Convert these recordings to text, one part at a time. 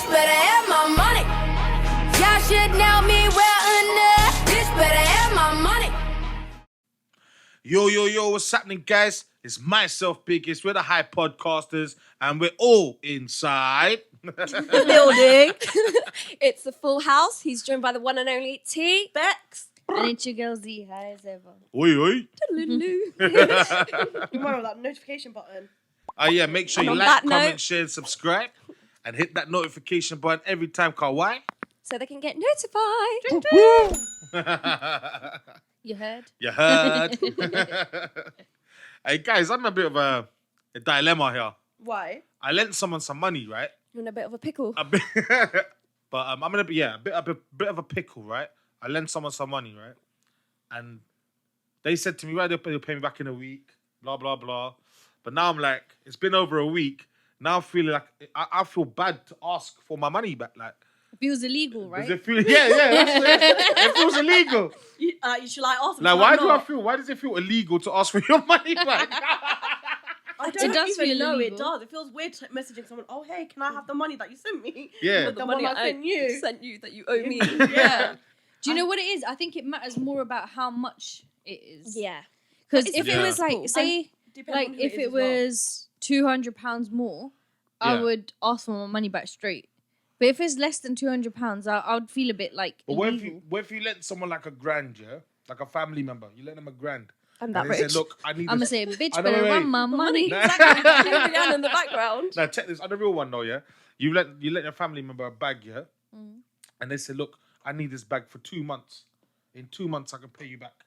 Bitch better have my money. Y'all should know me well enough. Bitch better have my money. Yo, what's happening, guys? It's myself, Biggest. We're the High Podcasters, and we're all inside. The building. It's the full house. He's joined by the one and only T. Bex. And it's your girl Z, high as ever. Oi. Remember that notification button. Yeah, make sure you on like, that comment, note- share, and subscribe. And hit that notification button every time, cause why? So they can get notified. You heard? You heard? Hey, guys, I'm in a bit of a dilemma here. Why? I lent someone some money, right? You're in a bit of a pickle. A bit, but I'm gonna be a bit of a pickle, right? I lent someone some money, right? And they said to me, right, they'll pay me back in a week, blah blah blah. But now I'm like, it's been over a week. Now I'm feeling like I feel bad to ask for my money back. Like, It feels illegal, right? does it feel? Yeah, that's it feels illegal. You should ask them. Like, why do I feel? Why does it feel illegal to ask for your money back? I It don't does even feel know illegal. it does. It feels weird messaging someone, oh, hey, can I have the money that you sent me? Yeah. But the money I sent you. Sent you that you owe me. Yeah. Do you know what it is? I think it matters more about how much it is. Yeah. Because It's if Yeah. it was like, say, Depends like on who if is it as well. was £200 more, I Yeah. would ask for my money back straight. But if it's less than £200, I would feel a bit like But illegal. what if you lent someone like a grand, yeah, like a family member, you lent them a grand, I'm that and they rich. said, look, I need. I'm gonna this. say, bitch, I know, better wait. run my money. Exactly. Rihanna in the background. Now check this. On the real one though, yeah, you let your family member a bag, yeah, and they said, look, I need this bag for 2 months. In 2 months, I can pay you back.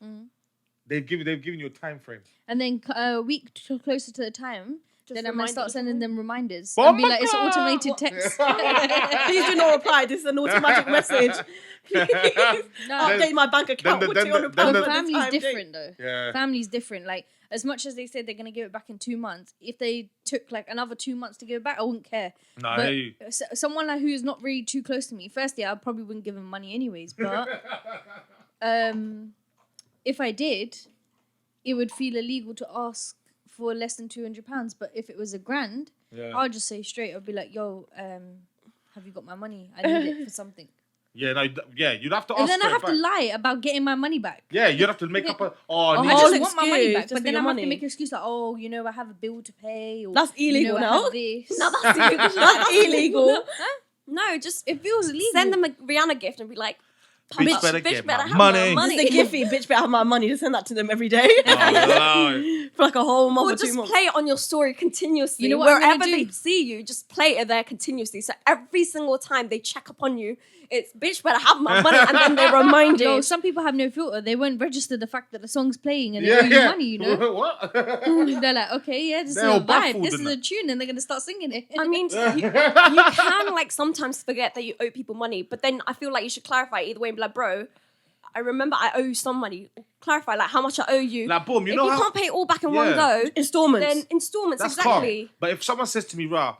They've given you a time frame. And then a week closer to the time, then I'm gonna start sending them reminders. Oh And be my like, it's an God! automated text. Please do not reply. This is an automatic message. Please No. update my bank account with then- £200 then for the- this Family's time date. different though. Yeah. Family's different. Like, as much as they said they're gonna give it back in 2 months, if they took like another 2 months to give it back, I wouldn't care. No, I But hear you. someone like who's not really too close to me, firstly, I probably wouldn't give him money anyways. But if I did, it would feel illegal to ask for less than £200. But if it was a grand, Yeah. I'll just say straight. I'll be like, "Yo, have you got my money? I need it for something." Yeah, no, you'd have to ask. And then I for it have to back. lie about getting my money back. Yeah, you'd have to make up a. Oh, I I need just an want my money excuse back, just but for then your I have money. to make an excuse like, "Oh, you know, I have a bill to pay." Or, That's illegal you know, I now. have this. No, that's illegal. That's illegal. No, just It feels illegal. send them a Rihanna gift and be like, Bitch better get my have money. my It's money. a Giphy. Bitch better have my money. Just send that to them every day. Oh, Lord. For like a whole month Or or 2 just months. play it on your story continuously. You know what I'm Wherever gonna they do? see you, just play it there continuously. So every single time they check upon you, it's bitch better have my money, and then they're reminded. Yo, some people have no filter. They won't register the fact that the song's playing and they Yeah, owe you yeah. money, you know? What? They're like, okay, yeah, this They're is all a vibe. baffled This in is a that. tune, and they're going to start singing it. I mean, you can like sometimes forget that you owe people money, but then I feel like you should clarify either way and be like, bro, I remember I owe you some money. Clarify like how much I owe you. Like, boom, you if know you how. can't pay it all back in Yeah. one go, Installments. then installments That's exactly. calm. But if someone says to me, "Rah,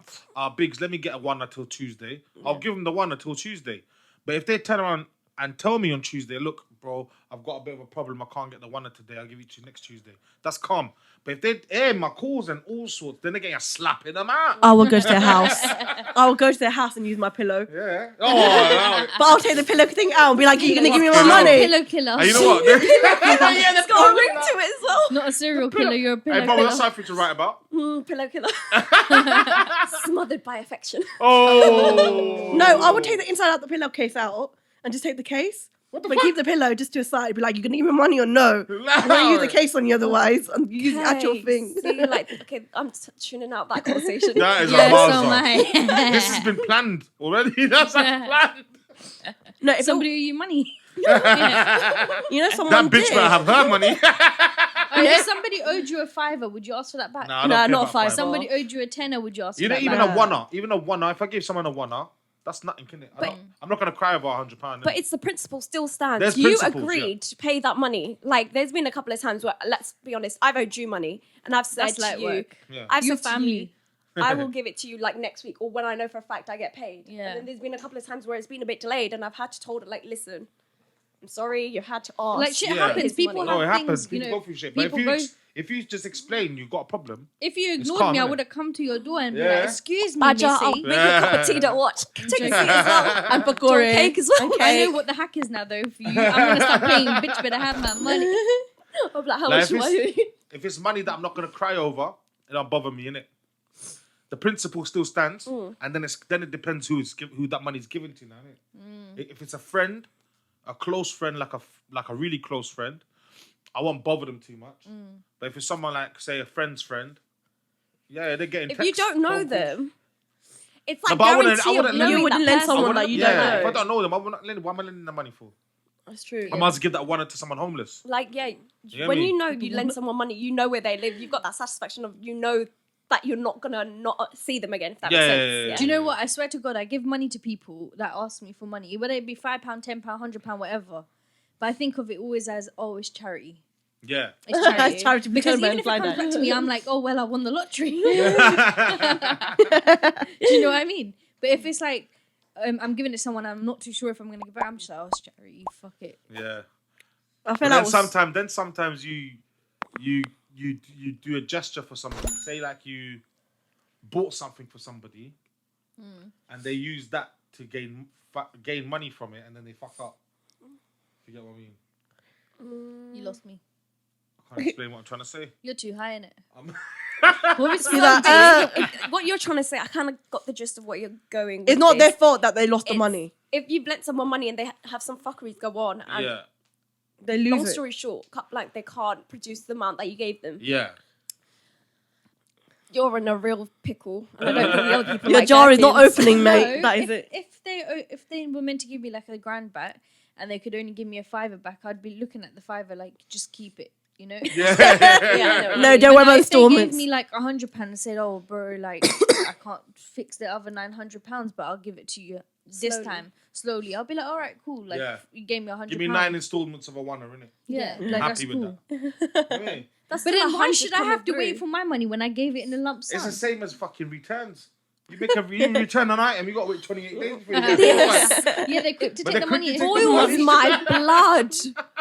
Biggs, let me get a one until Tuesday," I'll give them the one until Tuesday. But if they turn around and tell me on Tuesday, "Look, bro, I've got a bit of a problem. I can't get the one today. I'll give it to you next Tuesday." That's calm. But if they air my calls and all sorts, then they're getting a slap in the mouth. I will go to their house. I will go to their house and use my pillow. Yeah. Oh, no. But I'll take the pillow thing out and be like, you're going to give me my Fucking hell. money. Pillow killer. And you know what? It's got a ring to it as well. Not a serial killer, you're a pillow Hey, bro, killer. that's something to write about. Pillow killer. Smothered by affection. Oh. No, I would take the inside out the pillowcase out and just take the case. What the But fuck? keep the pillow just to a side. Be like, you're going to give me money or no? I'm going to use the case on you otherwise and use the actual thing. See, like, okay, I'm tuning out that conversation. That is Yeah, a so Mazda. am I. This has been planned already. That's like planned. No, if Somebody owe you money. you know That someone bitch did. better have her money. And if somebody owed you a $5, would you ask for that back? Nah, I don't Nah, care not about five. five. Somebody owed you a $10, would you ask You for know, that even back? a one-er, if I give someone a one-er, that's nothing, can it? I'm not going to cry over £100. But it's the principle still stands. There's You principles, agreed to pay that money. Like, there's been a couple of times where, let's be honest, I've owed you money, and I've said That's to light you, work. Yeah. I've Your said to family. you, I will give it to you like next week or when I know for a fact I get paid. Yeah. And then there's been a couple of times where it's been a bit delayed, and I've had to told it like, listen, I'm sorry, you had to ask. Like shit Yeah. happens. His People money. have No, it things, happens. you People know. go through shit. But people go- If you just explain you've got a problem, If you It's ignored calm, me, I innit? would have come to your door and be Yeah. like, excuse me, Badger, I'll missy. make you a cup of tea, don't watch. Take a seat as well. And Do you want pakora. cake as well. I know what the hack is now, though. For you, I'm gonna start paying. Bitch, better have my money. I'm like, how Like, much do I if it's money that I'm not gonna cry over, it don't bother me, innit? The principle still stands, and then it depends who that money's given to now, innit? If it's a friend, a close friend, like a really close friend, I won't bother them too much. But if it's someone like, say, a friend's friend, yeah, they're getting. If you texts, don't know phone calls. them, it's No, like but I wouldn't- guarantee I of wouldn't knowing You wouldn't that lend person. someone that you don't Yeah, if I know. don't know them, why am I lending the money for? That's true. I might as well give that one to someone homeless. Like, yeah, get when me? you know you lend someone money, you know where they live. You've got that satisfaction of you know that you're not gonna not see them again. If that Yeah, makes yeah, sense. yeah, yeah. Do you know what? I swear to God, I give money to people that ask me for money, whether it be £5, £10, £100, whatever. But I think of it always as, oh, it's charity. Yeah. It's charity. It's charity. Because Return even if it fly comes that. back to me, I'm like, oh, well, I won the lottery. Do you know what I mean? But if it's like, I'm giving it to someone, I'm not too sure if I'm going to give it, I'm just like, oh, it's charity, fuck it. Yeah. I But feel then like sometimes you do a gesture for somebody. Say like you bought something for somebody, and they use that to gain money from it, and then they fuck up. You get what I mean? You lost me. I can't explain what I'm trying to say. You're too high in it. What What you're trying to say, I kind of got the gist of what you're going. it's with not their this. fault that they lost the It's- money. If you've lent someone money and they have some fuckeries go on, and Yeah, They long lose it. story short, like they can't produce the amount that you gave them, yeah. you're in a real pickle. And I don't think the other people Your like jar their is not feelings. opening, mate. No, That is it. If they were meant to give me like a grand back and they could only give me a $5 back, I'd be looking at the $5 like, just keep it, you know? Yeah. Yeah, I know. No, don't worry about If they gave installments. me like £100 and said, "Oh, bro, like I can't fix the other £900, but I'll give it to you this Slowly. time slowly," I'll be like, "All right, cool. Like Yeah. you gave me £100. Give me 9 installments of a $1, innit? Yeah, I'm like happy that's with cool. that. I mean, That's But still then why 100 should I coming have to wait through. for my money when I gave it in a lump sum? it's the same as fucking returns. You return an item, you got to wait 28 days for it. Yes. Yeah, they're quick to But take they're the quick money. to take the Boils money. my blood.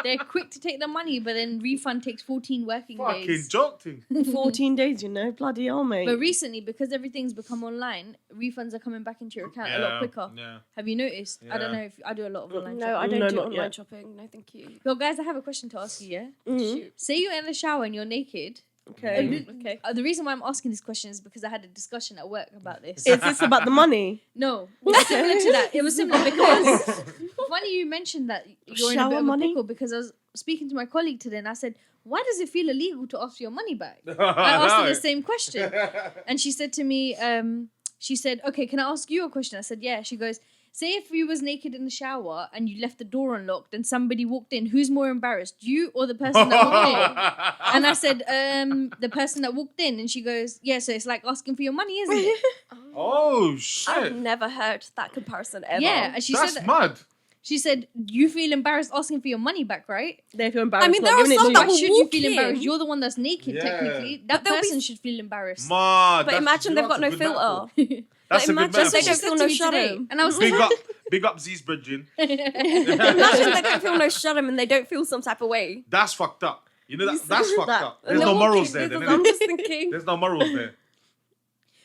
They're quick to take the money, but then refund takes 14 working Fucking days. joke thing. 14 days, you know, bloody hell, mate. But recently, because everything's become online, refunds are coming back into your account a lot quicker. Yeah. Have you noticed? I don't Yeah. know if I do a lot of online No, shopping. I don't No, do not online yet. shopping. No, thank you. Well, guys, I have a question to ask you, yeah? Shoot. Say you're in the shower and you're naked. Okay. Okay. The reason why I'm asking this question is because I had a discussion at work about this. Is this about the money? No, it was similar to that. It was similar because funny you mentioned that you're in a Shower bit of money? a pickle because I was speaking to my colleague today and I said, "Why does it feel illegal to ask for your money back?" I asked her the same question, and she said to me, she said, "Okay, can I ask you a question?" I said, "Yeah." She goes, "Say if you was naked in the shower and you left the door unlocked and somebody walked in, who's more embarrassed, you or the person that walked in?" And I said, "The person that walked in." And she goes, "Yeah, so it's like asking for your money, isn't it?" Oh, I've shit. never heard that comparison ever. Yeah, and she That's said, mad. she said, "You feel embarrassed asking for your money back, right? They feel embarrassed. I mean, not there are giving it some to that you. Why will should you walk feel in. embarrassed? You're the one that's naked, Yeah. technically. That there'll be person should feel embarrassed." Mad. But imagine they've got no filter. That's a good imagine they metaphor. don't feel no shame. And I was Big like, up, big up Z's bridging. Imagine they don't feel no shame and they don't feel some type of way. That's fucked up. You know that's fucked that? up. And There's they're no morals walking, there. Then, I'm innit? just thinking, There's no morals there.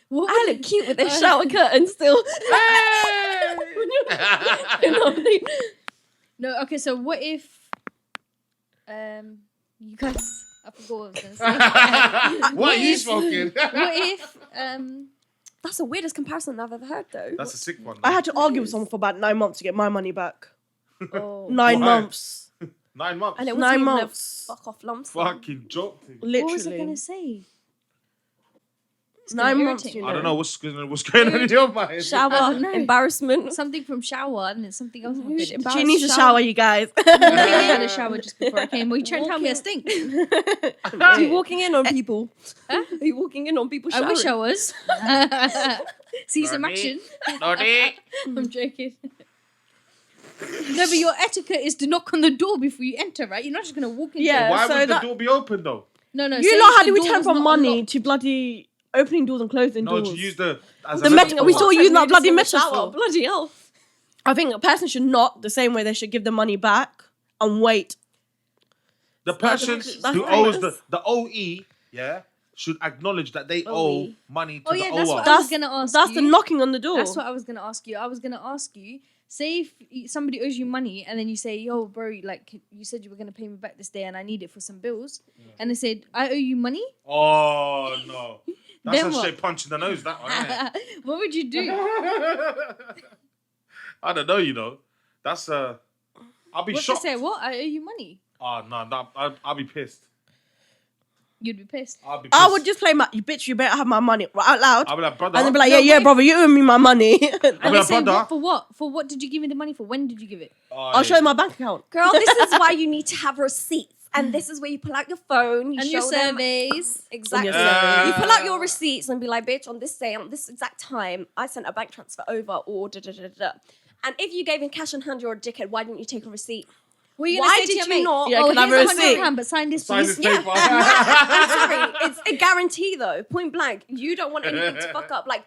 what I look cute with this shower curtain still. You know what I mean? No, okay, so what if you guys, I forgot what I was going to say. What are you smoking? What if That's the weirdest comparison I've ever heard, though. That's a sick one. I had to argue with someone for about 9 months to get my money back. oh, 9 Why? months. 9 months. And it was 9 even months. a fuck off lump sum. Fucking joke thing. Literally. what was I going to say? It's 9 gonna months, irritate you me. know. I don't know what's going on in your mind. Shower, No. embarrassment. Something from shower and then something else happened. She She needs a shower, you guys. I had a shower just before I came. Well, you trying to tell me I stink? Are you walking in on people? Are you walking in on people I showering? wish I was. See some Naughty. action. Naughty. I'm joking. No, but your etiquette is to knock on the door before you enter, right? You're not just gonna walk into Yeah. it. Why so would the that- door be open though? No, You say know if how the do we door turn was from not money unlocked. to bloody opening doors and closing No, doors? to use the as The a metaphor. We still What? use that Maybe bloody it's in the shower. metaphor. Bloody hell. I think a person should not, the same way they should give the money back and wait. The person that's who right. owes the OE, yeah, should acknowledge that they owe money to Oh the yeah, OR. that's what I was gonna ask That's you. the knocking on the door. That's what I was gonna ask you. I was gonna ask you. Say if somebody owes you money and then you say, "Yo, bro, like you said you were gonna pay me back this day and I need it for some bills," and they said, "I owe you money." Oh no, that's Then a what? straight punch in the nose. That one. Isn't it? What would you do? I don't know. You know, that's I'll be What if shocked. they say, "What? I owe you money"? Oh no, I'll be pissed. You'd be pissed. I'll be pissed. I would just play you bitch, you better have my money out loud. I'll be like, brother. And then be like, No, yeah, wait. brother, you owe me my money. I'll be And they like, say, brother. "What for? What? For what did you give me the money for? When did you give it?" I'll show you my bank account. Girl, this is why you need to have receipts. And this is where you pull out your phone, you And show your them. surveys. Exactly. Yeah. You pull out your receipts and be like, bitch, on this day, on this exact time, I sent a bank transfer over or da da da da. And if you gave in cash on hand, you're a dickhead. Why didn't you take a receipt? What are you Why gonna say did to your you mate? not? Yeah, Oh, can I have here's a £100, receipt? but sign this, Sign please. this paper. I'm sorry. It's a guarantee, though. Point blank. You don't want anything to fuck up. Like,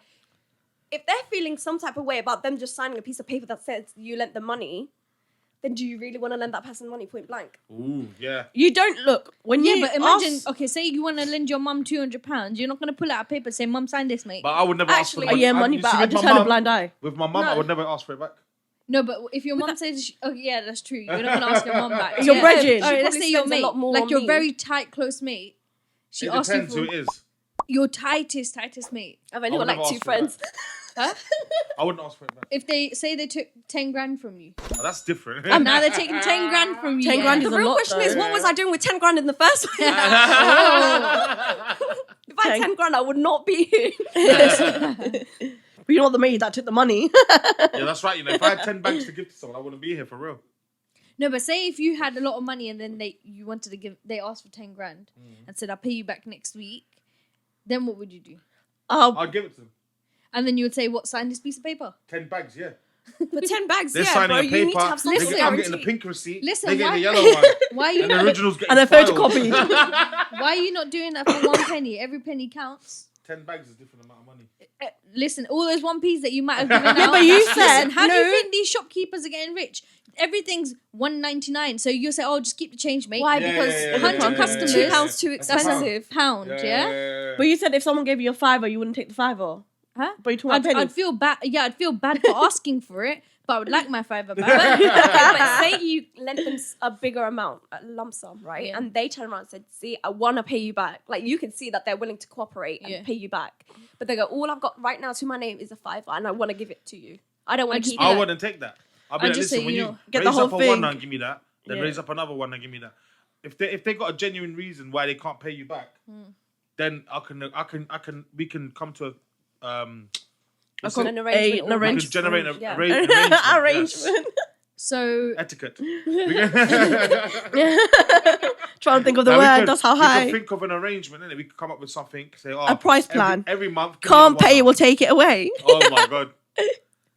if they're feeling some type of way about them just signing a piece of paper that says you lent them money, then do you really want to lend that person money? Point blank. Ooh, yeah. You don't look when Yeah, you but imagine, ask- okay, say you want to lend your mum £200, you're not going to pull out a paper and say, "Mum, sign this, mate." But I would never ask for Actually- the oh, money. yeah, money you back. see, I with just my had a mum- blind eye. With my mum, I No. would never ask for it back. No, but if your mum says, "Oh yeah, that's true," you're not gonna ask your mum back. Your Yeah. brethren. All right, She let's probably say your spends a mate, lot more like on your me. very tight, close mate. She It asks you depends for who it is. your tightest mate. I've I only would got never like two ask for that. friends. Huh? I wouldn't ask for it back. If they say they took 10 grand from you, Oh, that's different. now they're taking 10 grand from you. 10 grand yeah. is The a real lot, question is, though. what was I doing with 10 grand in the first place? If I had 10 grand, I would not be here. But you know what, the maid that took the money. Yeah, that's right. You know, if I had 10 banks to give to someone, I wouldn't be here for real. No, but say if you had a lot of money and then you wanted to give, they asked for 10 grand and said, "I'll pay you back next week," then what would you do? I'd give it to them. And then you would say, "What? Sign this piece of paper." 10 bags, yeah. For 10 bags, They're yeah, signing bro, a you paper. need to have some Listen, I'm getting the guarantee. pink receipt. Listen, They're getting why- the yellow one. Why are you And the not, original's getting And a filed. photocopy. why are you not doing that for 1 penny? Every penny counts. 10 bags is a different amount of money. Listen, all those 1p's that you might have given out. Yeah, but you Listen, said how do no. you think these shopkeepers are getting rich? Everything's $1.99, so you say, "Oh, just keep the change, mate." Why? Yeah, Because yeah, yeah, 100 yeah, yeah, customers- yeah, yeah. £2 too That's a pound. expensive. Pound, yeah. But you said if someone gave you a fiver, you wouldn't take the fiver. Huh? But you talking about pennies. I'd feel bad. Yeah, I'd feel bad for asking for it, but I would like my fiver back. Okay, but say you lent them a bigger amount, a lump sum, right? Yeah. And they turn around and said, "See, I want to pay you back." Like, you can see that they're willing to cooperate and Yeah. pay you back. But they go, "All I've got right now to my name is a fiver, and I want to give it to you. I don't I want to just keep be I it." like- wouldn't take that. I'll be I'd like, just listen, say, when you you know, get raise the whole up a thing. one and give me that, then Yeah. raise up another one and give me that. If they got a genuine reason why they can't pay you back, then we can come to what's it? An arrangement. an or- We can arrangement. generate an Yeah. arrangement. yes. Arrangement. So Etiquette. Trying to think of the Now, we word. could- That's how We high. could think of an arrangement, innit? We could come up with something. Say, A price plan. every month. Can't pay, will we'll take it away. Oh my god.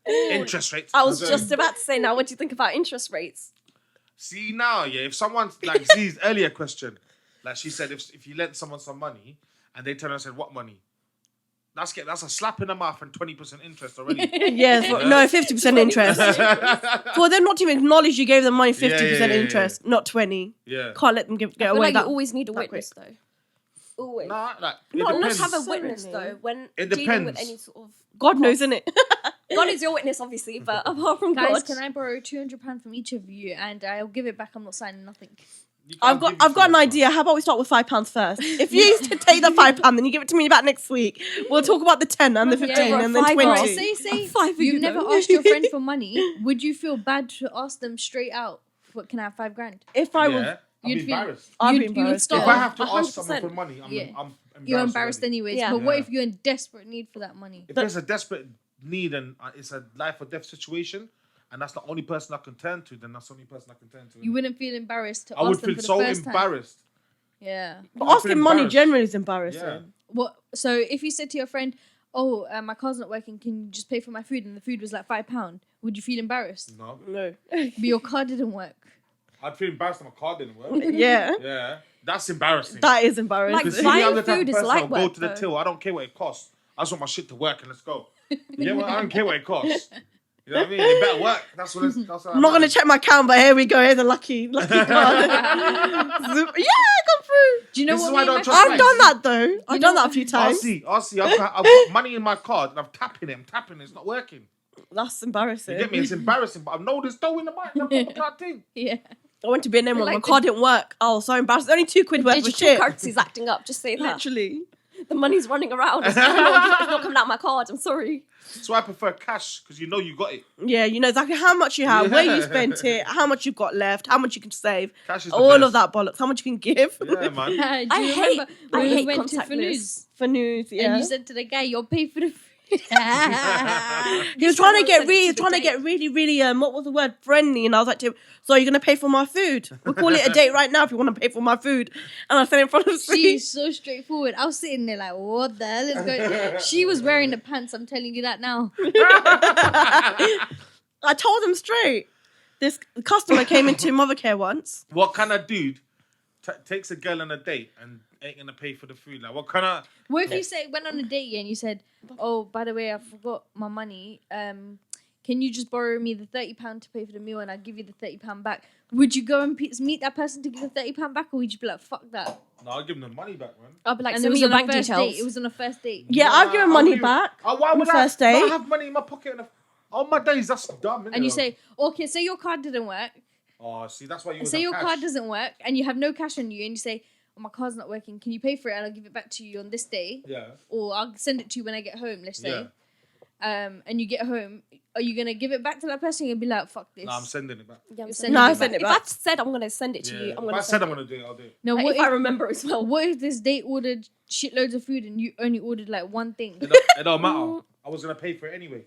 Interest rates. I was just about to say, now, what do you think about interest rates? See now, yeah. If someone's like Z's earlier question, like she said, if you lent someone some money and they turn around and said, "What money?" That's a slap in the mouth and 20% interest already. Yes, no, 50% interest. For them not to even acknowledge you gave them money, 50% yeah. interest, not 20. Yeah. Can't let them get I feel away like that. you always need a that witness, though. Always. Nah, like it Not depends. have a So witness, many. though, when It dealing with depends. any sort of... God knows, innit? God is your witness, obviously, but apart from guys, God... can I borrow £200 from each of you and I'll give it back? I'm not signing nothing. You can't give I've got an someone idea. How about we start with £5 first? If you take the £5, then you give it to me back next week. We'll talk about the 10 and the 15 bro, and then five 20. euros. Right, say A fiver, you've you never know. asked your friend for money. Would you feel bad to ask them straight out? What, can I have £5 If I Yeah, was, I'd You'd be feel- embarrassed. I'd be you would embarrassed. start If I have to ask 100%. someone for money, I'm Yeah. embarrassed. You're embarrassed already. anyways. Yeah. But what Yeah. if you're in desperate need for that money? If there's a desperate need and it's a life or death situation, and that's the only person I can turn to, then that's the only person I can turn to. You wouldn't feel embarrassed to I ask would them feel for the so first time. embarrassed. Yeah. But I'd feel asking money embarrassed. generally is embarrassing. Yeah. What? So if you said to your friend, "Oh, my car's not working. Can you just pay for my food?" and the food was like £5, would you feel embarrassed? No, No. But your car didn't work. I'd feel embarrassed if my car didn't work. Yeah. Yeah, that's embarrassing. That is embarrassing. Like, Because buying I'm the type food of is person light that'll go work, to the though. till. I don't care what it costs. I just want my shit to work and let's go. Yeah, well, I don't care what it costs. You know what I mean? It better work. That's what I'm not gonna check my account, but here we go. Here's a lucky card. Yeah, I got through. Do you know This is what why I me and don't my trust I've banks. done that though. I've done that a few times. I've got money in my card and I'm tapping it. It's not working. That's You embarrassing. get me? It's embarrassing, but I know there's dough in the bank. thing. Yeah. I went to be an M1, Like my card didn't work. Oh, so embarrassed. Only £2 worth of Digital shit. currency's acting up. Just say that. Literally. The money's running around. It's not coming out my card. I'm sorry. So I prefer cash because you know you got it. Yeah, you know exactly how much you have, where you Yeah. spent it, how much you've got left, how much you can save, Cash is the all best. of that bollocks, how much you can give. Yeah, man. Do you I remember when we hate went to contactless. Fanoo's For news, yeah. and you said to the guy, "You'll pay for the food." He was trying to get Someone really, what was the word? Friendly. And I was like to him, so you're going to pay for my food? We'll call it a date right now if you want to pay for my food. And I said in front of me. She's so straightforward. I was sitting there like, what the hell is going? She was wearing the pants. I'm telling you that now. I told him straight. This customer came into Mothercare once. What kind of dude takes a girl on a date and ain't gonna pay for the food? Like, what kind of? What if you went on a date and you said, "Oh, by the way, I forgot my money. Can you just borrow me the £30 to pay for the meal and I'll give you the £30 back?" Would you go and meet that person to give the £30 back, or would you be like, "Fuck that"? No, I'll give them the money back, man. I'll be like, And it send was me your on a bank first details. date. It was on a first date. Yeah, I've given money back Why on would the first date. I have money in my pocket on my days? That's dumb. And you say, "Okay, say your card didn't work. oh, see, that's why you. Say your card doesn't work, and you have no cash on you, and you say." "Oh, my card's not working. Can you pay for it and I'll give it back to you on this day? Yeah. Or I'll send it to you when I get home, let's say." Yeah. And you get home, are you going to give it back to that person and be like, "Fuck this"? No, I'm sending it back. Yeah, I'm You're sending sending No, I it send back. it If back. I've said I'm gonna send it to you, I'm If gonna. I said I'm gonna do it, I'll do it. No, Like, what if I remember as well. what if this date ordered shitloads of food and you only ordered like one thing? It don't matter. I was gonna pay for it anyway.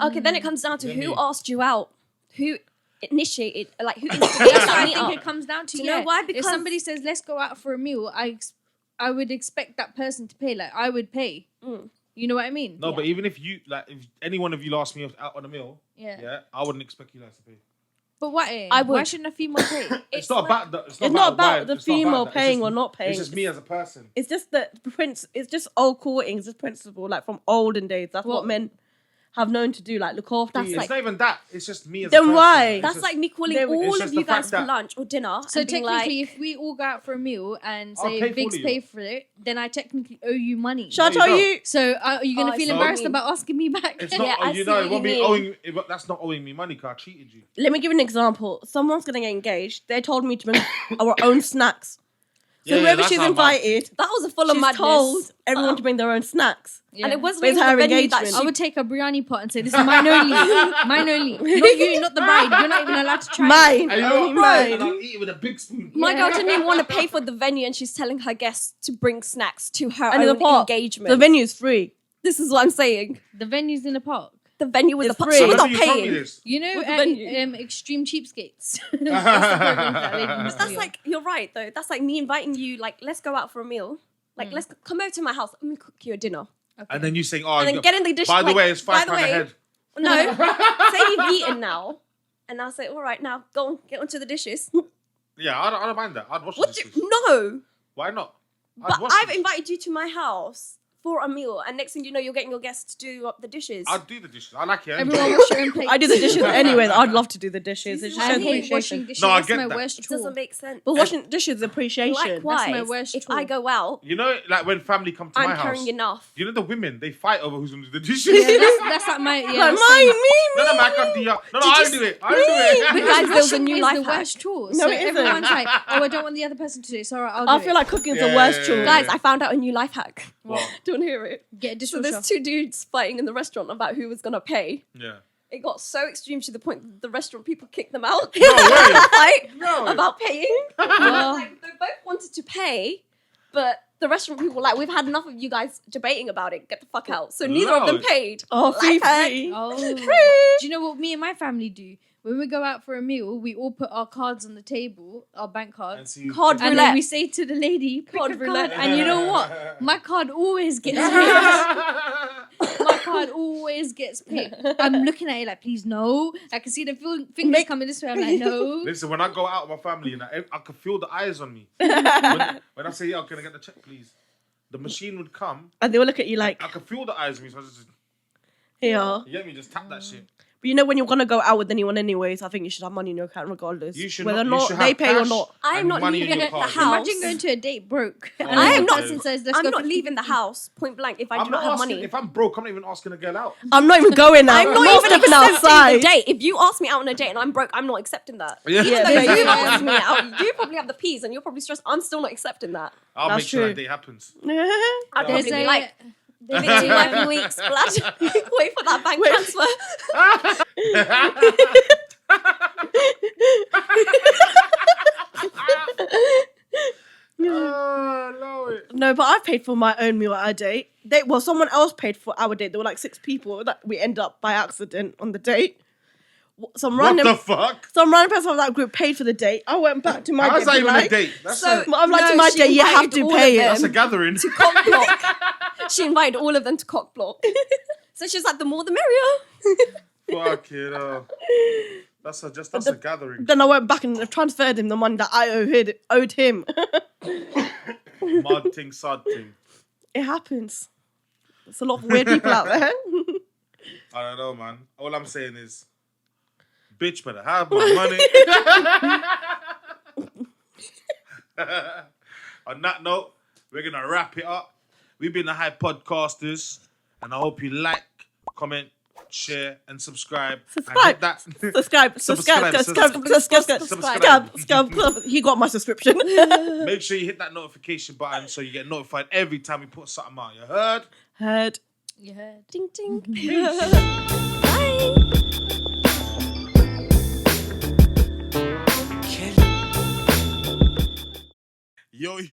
Okay, then it comes down to Yeah, who me. asked you out, who initiated, like who That's instigated what I that think meetup. it comes down to. Do you know why? Because if somebody says, "Let's go out for a meal," I would expect that person to pay. Like, I would pay. You know what I mean? No, but even if any one of you asked me out on a meal, Yeah. I wouldn't expect you guys to pay. But why? I Why would. shouldn't a female pay? It's not about the. It's not why- about the it's not female about that. paying It's or just- not paying. It's just me as a person. It's just the it's just old courting, it's just principle, like from olden days. That's what What? men have known to do, like look after That's you. It's not even that. It's just me as a Then person. why? It's That's just- like me calling It's all just of the you guys fact for that- lunch or dinner. So and being technically, like, if we all go out for a meal and I'll say pay for Biggs you. pay for it, then I technically owe you money. Shall I No, you tell don't. you? So are you Oh, gonna I feel see what you embarrassed mean. about asking me back? It's not. Yeah, I you see know, what it won't you be mean. owing. That's not owing me money because I cheated you. Let me give you an example. Someone's gonna get engaged. They told me to bring our own snacks. So whoever that's she's how much. invited, that was a full of she's madness. told everyone to bring their own snacks. Yeah. And it wasn't But it's even her the venue that engagement. I she would take a biryani pot and say, "This is mine only, mine only, not you, not the bride. You're not even allowed to try." it." Mine, And you know only what? And mine. I'll eat it with a big spoon. My Yeah. girl didn't even want to pay for the venue, and she's telling her guests to bring snacks to her And in the own park. engagement. The venue's free. This is what I'm saying. The venue's in the park. The venue was It's the free. she was Remember not you told me paying. this. You know, What's the venue? Extreme Cheapskates. That's the program that lady used to That's be on. like, you're right though. That's like me inviting you. Like, let's go out for a meal. Like, let's come over to my house. Let me cook you a dinner. And then you saying, "Oh, And then you get in the dish. by the like, way, it's by £5 the a way- head." No, say you've eaten now, and I'll say, all right, now go on, get onto the dishes. Yeah, I don't mind that. I'd wash What? the dishes. No, Why not? I'd but wash I've them. invited you to my house for a meal, and next thing you know, you're getting your guests to do up the dishes. I'd do the dishes. I like it. Everyone wash your own plates. I do the dishes anyway. I'd love to do the dishes. It just I shows hate washing appreciation. dishes. No, I That's get my that. worst It chore. doesn't make sense. But washing dishes is appreciation. Likewise, my worst if chore. I go out, You know, like when family come to my I'm house. carrying enough. You know the women, they fight over who's gonna do the dishes. Yeah, that's like my Like, that's mine, like- me. No, I can't do that. No, I'll do it. I'll do it. But guys, there was a Washing new is life the hack. worst chore. No, So it isn't. everyone's like, "Oh, I don't want the other person to do it. So I'll do I it." feel like cooking's the Yeah, worst yeah, chore. yeah. Guys, I found out a new life hack. What? Don't hear it. Get a So dishwasher. there's two dudes fighting in the restaurant about who was gonna pay. Yeah. It got so extreme to the point that the restaurant people kicked them out. No way. Fight No. about paying. Like, they both wanted to pay, but the restaurant people were like, "We've had enough of you guys debating about it. Get the fuck out." So neither of them Lord. paid. Oh, free, Life hack. free. Oh, do you know what me and my family do? When we go out for a meal, we all put our cards on the table, our bank cards, see you- Card and roulette. then we say to the lady, "Pick Card a roulette. card." And you know what? My card always gets picked. My card always gets picked. I'm looking at it like, "Please no." I can see the fingers coming this way. I'm like, "No." Listen, when I go out with my family, and I can feel the eyes on me. when I say, "Yeah, can I get the check, please?" The machine would come. And they'll look at you like, I can feel the eyes on me. So I just, here. you get me? Just tap that shit. But you know when you're gonna go out with anyone anyways, I think you should have money in your account regardless. You should whether not- or you not should they have pay or cash. not. I am And not money in leaving your the card. house. Imagine going to a date broke. And Oh, then I am the not. person says, let's I'm go not 50. leaving the house point blank if I I'm do not not have asking, money. if I'm broke, I'm not even asking a girl out. I'm not even going out. I'm not even stepping accepting outside. the date. If you ask me out on a date and I'm broke, I'm not accepting that. Yeah. Yeah, Even though basically. you asked me out, you probably have the peas and you're probably stressed. I'm still not accepting that. I'll That's make sure true. that day happens. I'd probably There's be a, like, give it 2 working weeks, blood. Wait for that bank transfer. Allow it. No, but I paid for my own meal at a date. Someone else paid for our date. There were like 6 people that we end up by accident on the date. Some What random the fuck? person of that group paid for the date. I went back to my How's date. that even like, a date? That's, So- I'm like, to No, my she date, you have invited to all of pay them. it. that's a gathering. Cock block. She invited all of them to cock block. So she's like, the more the merrier. Fuck it up. That's a gathering. Then I went back and transferred him the money that I owed him. Mud thing, sod thing. It happens. There's a lot of weird people out there. I don't know, man. All I'm saying is, bitch better have my money. On that note, we're going to wrap it up. We've been the High Podcasters, and I hope you like, comment, share, and subscribe. And hit that. Subscribe. He got my subscription. Make sure you hit that notification button so you get notified every time we put something out. You heard? Heard. You heard. Ding, ding. Bye. Yo.